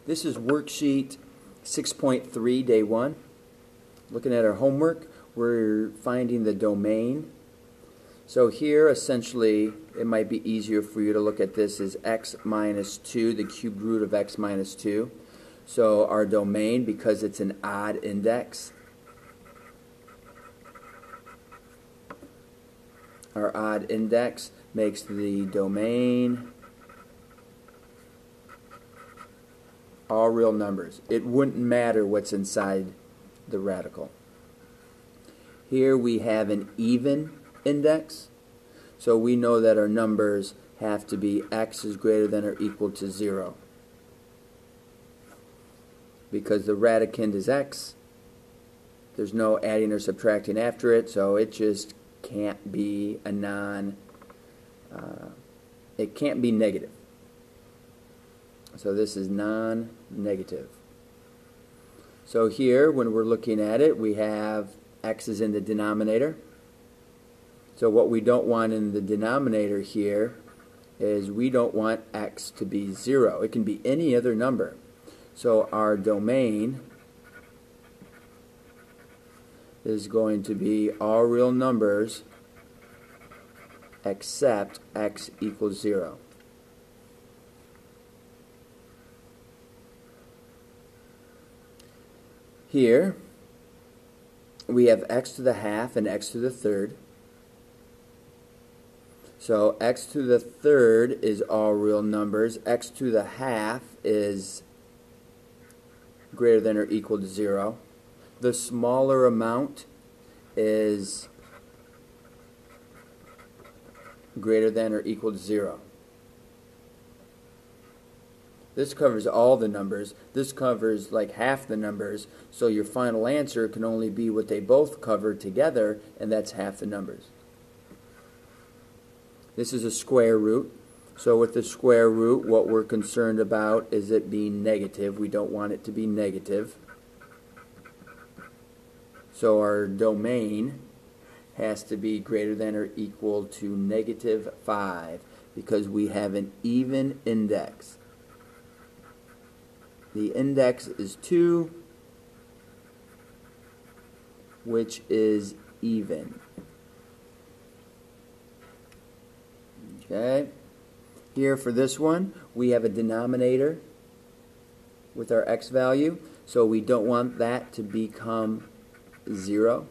This is worksheet 6.3, day 1. Looking at our homework, we're finding the domain. So here, essentially, it might be easier for you to look at this as x minus 2, the cubed root of x minus 2. So our domain, because it's an odd index, our odd index makes the domain all real numbers. It wouldn't matter what's inside the radical. Here we have an even index, so we know that our numbers have to be x is greater than or equal to 0. Because the radicand is x, there's no adding or subtracting after it, so it just can't be a it can't be negative. So this is non-negative. So here, when we're looking at it, we have x is in the denominator. So what we don't want in the denominator here is we don't want x to be 0. It can be any other number. So our domain is going to be all real numbers except x equals 0. Here we have x to the half and x to the third. So x to the third is all real numbers. X to the half is greater than or equal to 0. The smaller amount is greater than or equal to 0. This covers all the numbers. This covers like half the numbers, so your final answer can only be what they both cover together, and that's half the numbers. This is a square root. So with the square root, what we're concerned about is it being negative. We don't want it to be negative. So our domain has to be greater than or equal to -5 because we have an even index. The index is 2, which is even. Okay. Here for this one, we have a denominator with our x value, so we don't want that to become 0.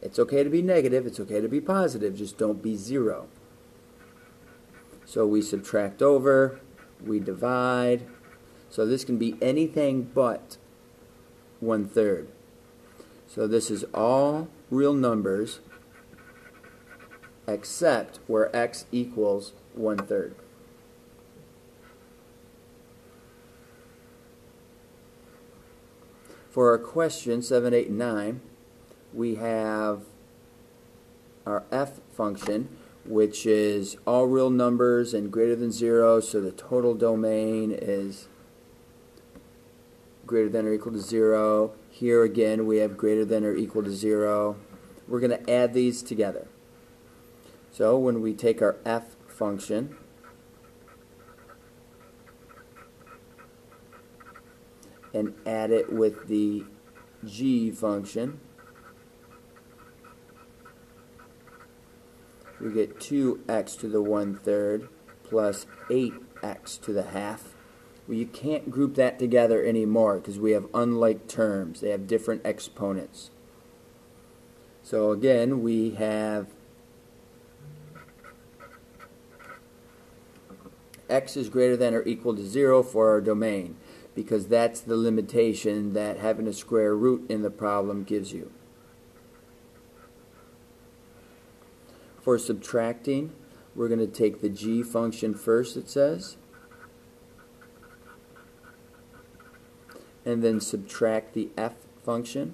It's okay to be negative, it's okay to be positive, just don't be 0. So we subtract over, we divide. So this can be anything but 1/3. So this is all real numbers except where x equals 1/3. For our question 7, 8, and 9, we have our f function, which is all real numbers and greater than 0, so the total domain is greater than or equal to 0. Here again we have greater than or equal to 0. We're going to add these together. So when we take our f function and add it with the g function, we get 2x to the 1/3 plus 8x to the half. Well, you can't group that together anymore because we have unlike terms. They have different exponents. So again, we have x is greater than or equal to 0 for our domain, because that's the limitation that having a square root in the problem gives you. For subtracting, we're going to take the g function first, it says, and then subtract the f function.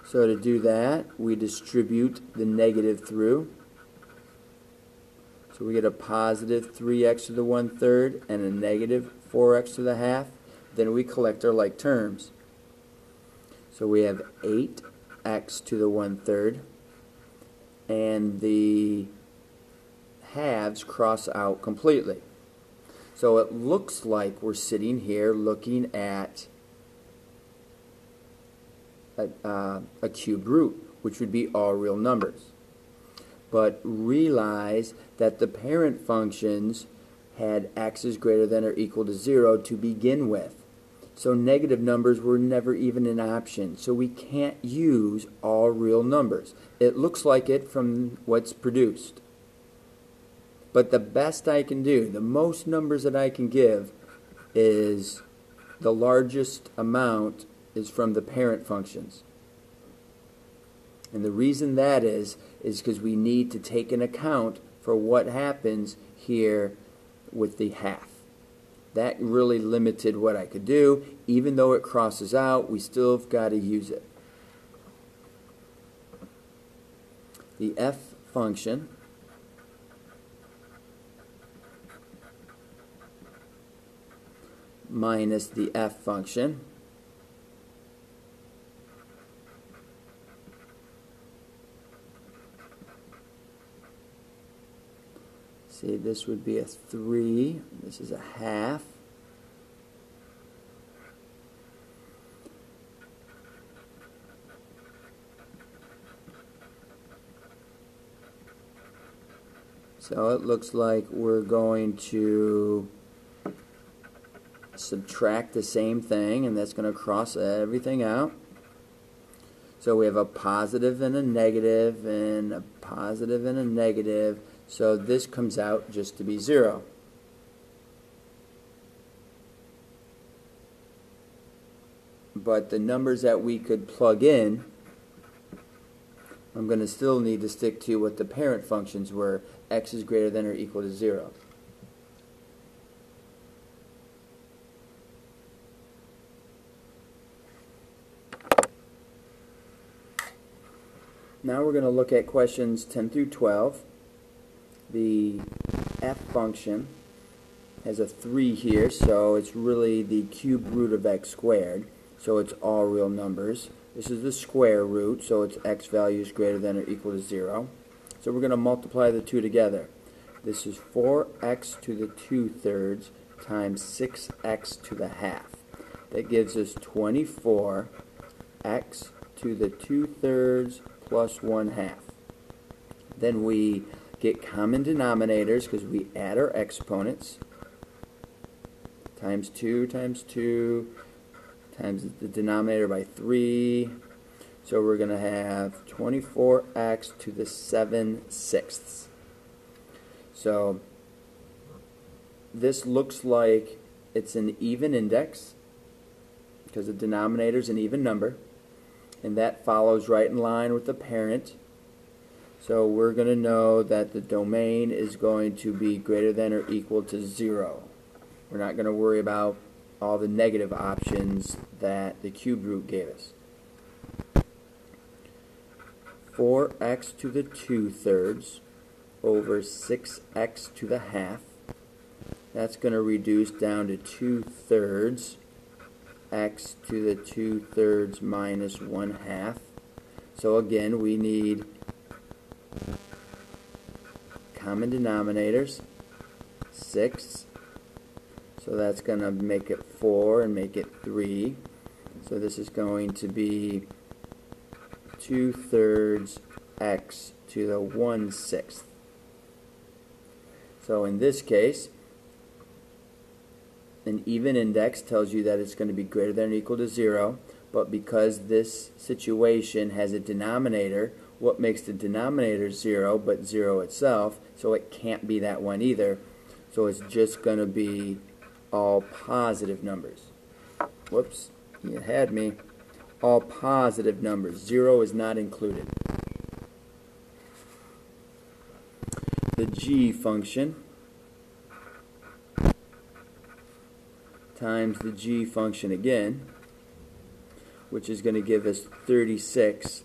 So to do that, we distribute the negative through. So we get a positive 3x to the 1/3 and a negative 4x to the half. Then we collect our like terms. So we have 8x to the 1/3 and the halves cross out completely. So it looks like we're sitting here looking at a cube root, which would be all real numbers. But realize that the parent functions had x is greater than or equal to 0 to begin with. So negative numbers were never even an option. So we can't use all real numbers. It looks like it from what's produced. But the best I can do, the most numbers that I can give, is the largest amount is from the parent functions. And the reason that is because we need to take an account for what happens here with the half. That really limited what I could do. Even though it crosses out, we still have got to use it. The f function minus the f function see, this would be a 3. This is a half. So it looks like we're going to subtract the same thing, and that's going to cross everything out. So we have a positive and a negative, and a positive and a negative. So this comes out just to be 0. But the numbers that we could plug in, I'm going to still need to stick to what the parent functions were. X is greater than or equal to 0. Now we're going to look at questions 10 through 12. The f function has a 3 here, so it's really the cube root of x squared. So it's all real numbers. This is the square root, so its x value is greater than or equal to 0. So we're going to multiply the two together. This is 4x to the 2/3 times 6x to the half. That gives us 24x to the 2/3 plus 1/2. Then we get common denominators because we add our exponents. Times 2 times 2 times the denominator by 3. So we're going to have 24x to the 7/6. So this looks like it's an even index because the denominator is an even number, and that follows right in line with the parent. So we're going to know that the domain is going to be greater than or equal to 0. We're not going to worry about all the negative options that the cube root gave us. 4x to the 2/3 over 6x to the half. That's going to reduce down to 2/3 x to the 2/3 minus 1/2. So again, we need common denominators. 6. So that's going to make it 4 and make it 3. So this is going to be 2/3 x to the 1/6. So in this case, an even index tells you that it's going to be greater than or equal to 0, but because this situation has a denominator, what makes the denominator 0 but 0 itself, so it can't be that one either. So it's just going to be all positive numbers. Whoops, you had me. All positive numbers. 0 is not included. The g function times the g function again, which is going to give us 36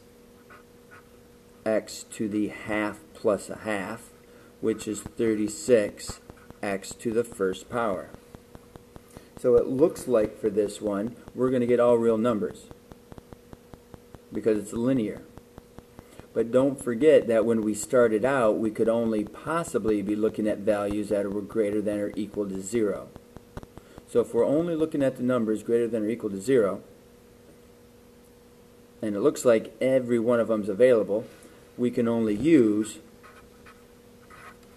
x to the half plus a half, which is 36 x to the first power. So it looks like for this one, we're going to get all real numbers because it's linear. But don't forget that when we started out, we could only possibly be looking at values that were greater than or equal to 0. So if we're only looking at the numbers greater than or equal to 0, and it looks like every one of them is available, we can only use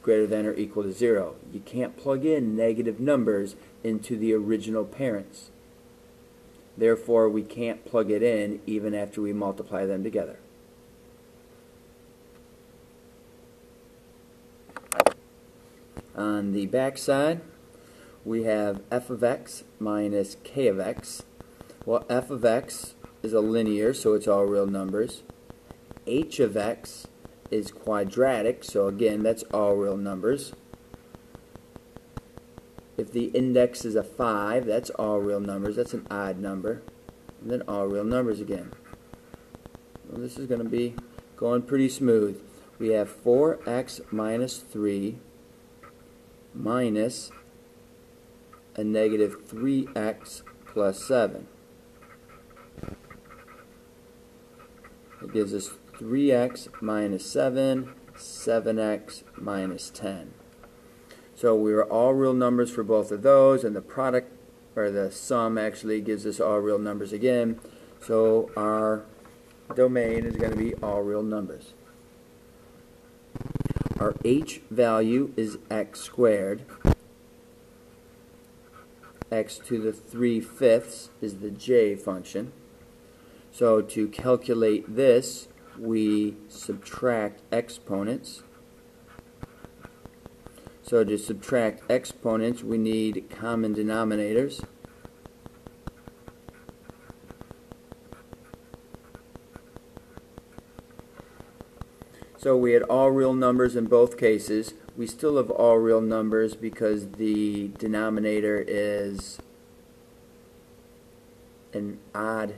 greater than or equal to 0. You can't plug in negative numbers into the original parents. Therefore, we can't plug it in even after we multiply them together. On the back side, we have f of x minus k of x. Well, f of x is a linear, so it's all real numbers. H of x is quadratic, so again, that's all real numbers. If the index is a 5, that's all real numbers. That's an odd number. And then all real numbers again. Well, this is going to be going pretty smooth. We have 4x minus 3 minus a negative 3x plus 7. It gives us 3x minus 7, 7x minus 10. So we are all real numbers for both of those, and the product, or the sum, actually gives us all real numbers again. So our domain is going to be all real numbers. Our h value is x squared. X to the 3/5 is the j function. So to calculate this, we subtract exponents. So to subtract exponents, we need common denominators. So we had all real numbers in both cases. We still have all real numbers because the denominator is an odd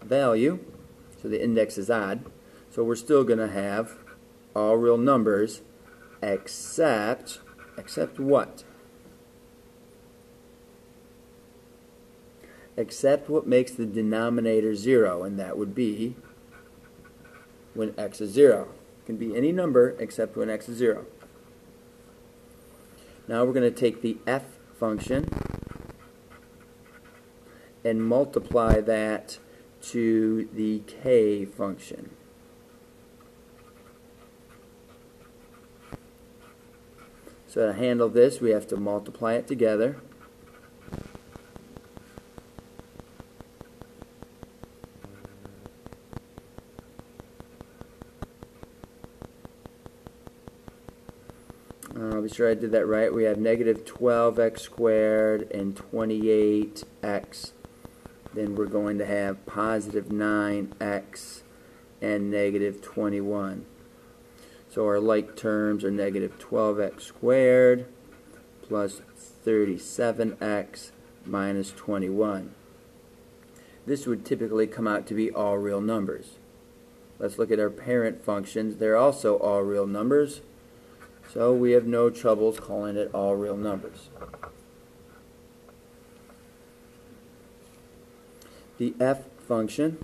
value. So the index is odd. So we're still going to have all real numbers except what? Except what makes the denominator 0, and that would be when x is 0. It can be any number except when x is 0. Now we're going to take the f function and multiply that to the k function. So to handle this, we have to multiply it together. I'll be sure I did that right. We have negative 12x squared and 28x. Then we're going to have positive 9x and negative 21. So our like terms are negative 12x squared plus 37x minus 21. This would typically come out to be all real numbers. Let's look at our parent functions. They're also all real numbers. So we have no troubles calling it all real numbers. The f function,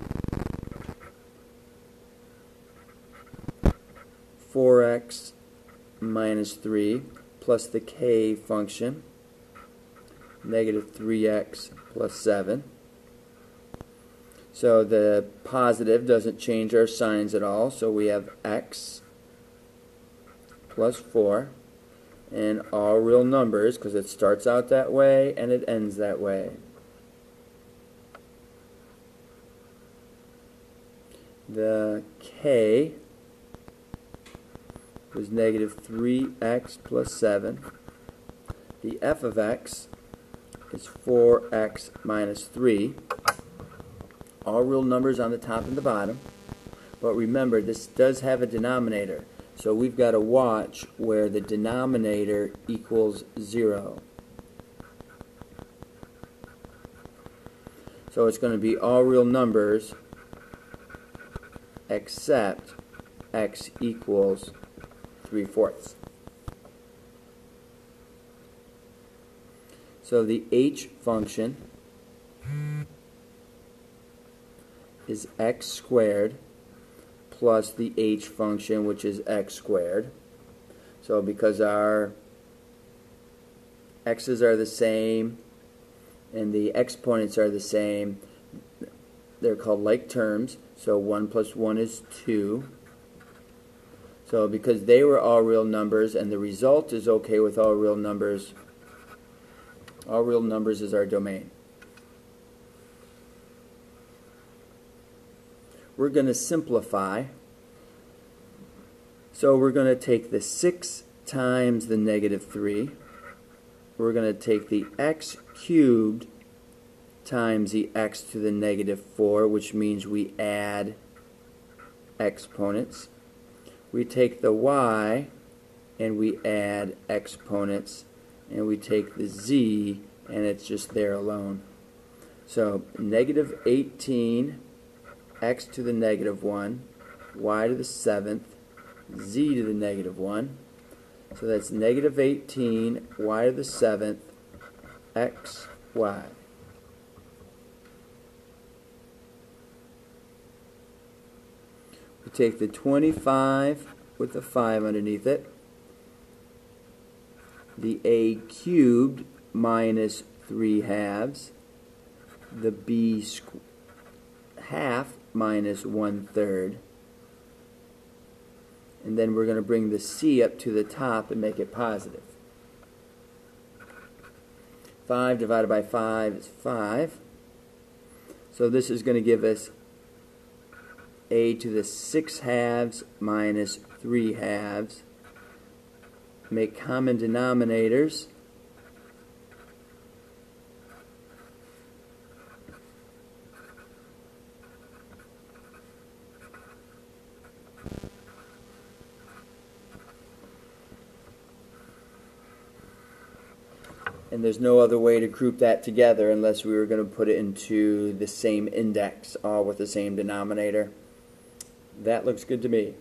4x minus 3, plus the k function, negative 3x plus 7. So the positive doesn't change our signs at all, so we have x plus 4, and all real numbers because it starts out that way and it ends that way. The k was negative 3x plus 7. The f of x is 4x minus 3. All real numbers on the top and the bottom. But remember, this does have a denominator. So we've got to watch where the denominator equals 0. So it's going to be all real numbers except x equals 3/4. So the h function is x squared plus the h function, which is x squared. So because our x's are the same and the exponents are the same, they're called like terms. So 1 plus 1 is 2. So because they were all real numbers and the result is okay with all real numbers is our domain. We're going to simplify. So we're going to take the 6 times the negative 3. We're going to take the x cubed times the x to the negative 4, which means we add exponents. We take the y and we add exponents, and we take the z and it's just there alone. So negative 18 x to the negative 1, y to the 7th, z to the negative 1. So that's negative 18 y to the 7th x y. We take the 25 with the 5 underneath it, the a cubed minus 3 halves, the b half minus 1/3, and then we're going to bring the c up to the top and make it positive. 5 divided by 5 is 5. So this is going to give us a to the 6 halves minus 3 halves. Make common denominators. And there's no other way to group that together unless we were going to put it into the same index, all with the same denominator. That looks good to me.